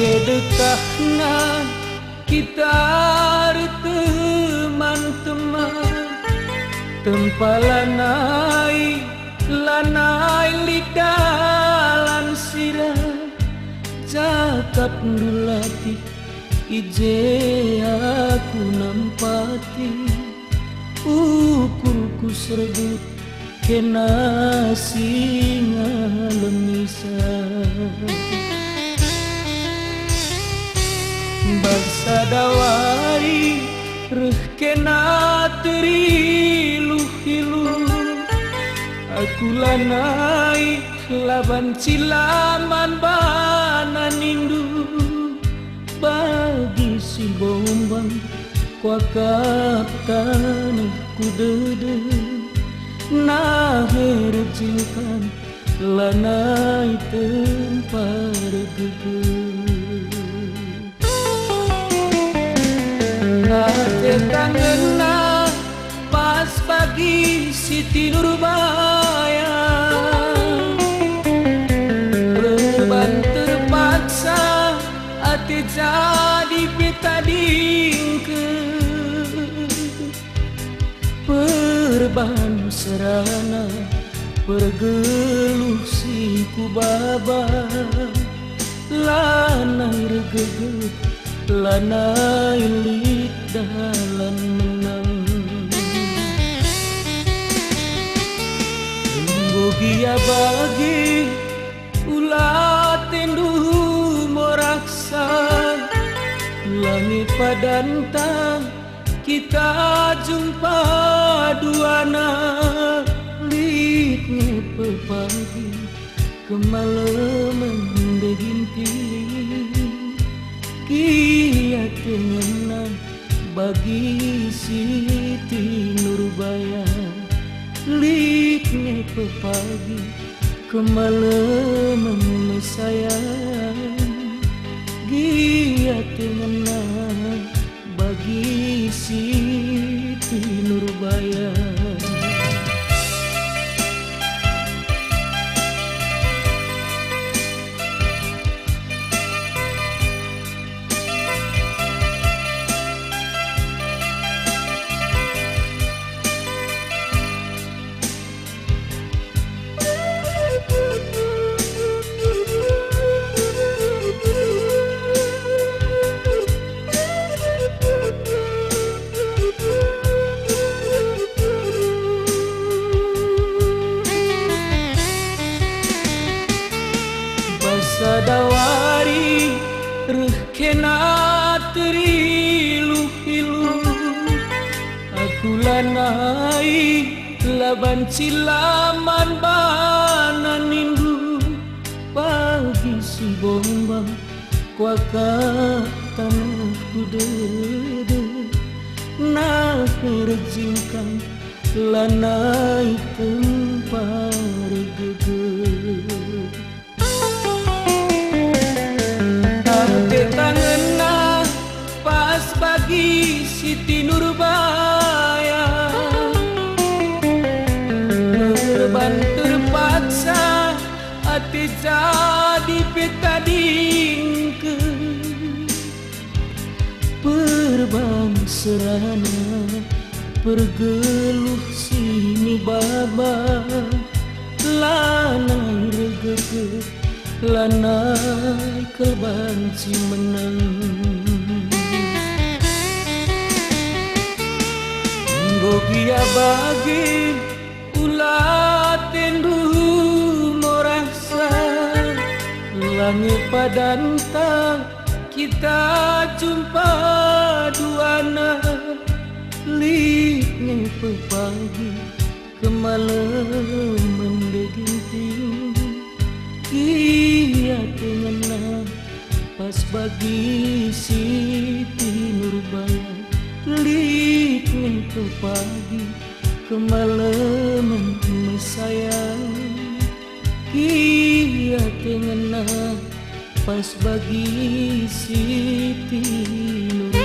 Kedekahna kita teman-teman, tempalanai lanai lidalan sirah, jakap nulati ije aku nampati, ukurku serbut kena singa lemisah. Barsadawari reh kena teriluh-iluh, aku lanai laban cilaman bananindu, bagi si bombang kuakap tanahku dede, nah herjilkan lanai tempar gege. Hati kangenna pas pagi Siti Nurbaya, beban terpaksa hati jadi petadingke, perban serana pergeluh si kubaba, lanai regeget lanai lidalan menang. Bogia bagi ulah tendu moraksa, langit padantang kita jumpa duana, litnya pepagi kemalaman deginti, kia tengenang bagi Siti Nurbaya, litnya pepagi kemalaman sayang, kia tengenang bagi Siti Nurbaya. Barsadawari reh kena teriluh-iluh, aku lanai laban cilaman bananindu, pagi si bombang kuakap tanahku dede, nah herjingkan lanai tempar gege. Tangenna pas bagi Siti Nurbaya, beban terpaksa hati jadi petadingke, perban serana pergeluh sini baba, lanai regeget lanai kebanci menang. Bogia bagi ulah tendu moraksa, langit padantang kita jumpa duana, litnya pepagi kemalaman deginting, kia tengenang pas bagi Siti Nurbaya, litnya pepagi kemalaman sayang, kia tengenang pas bagi Siti Nurbaya.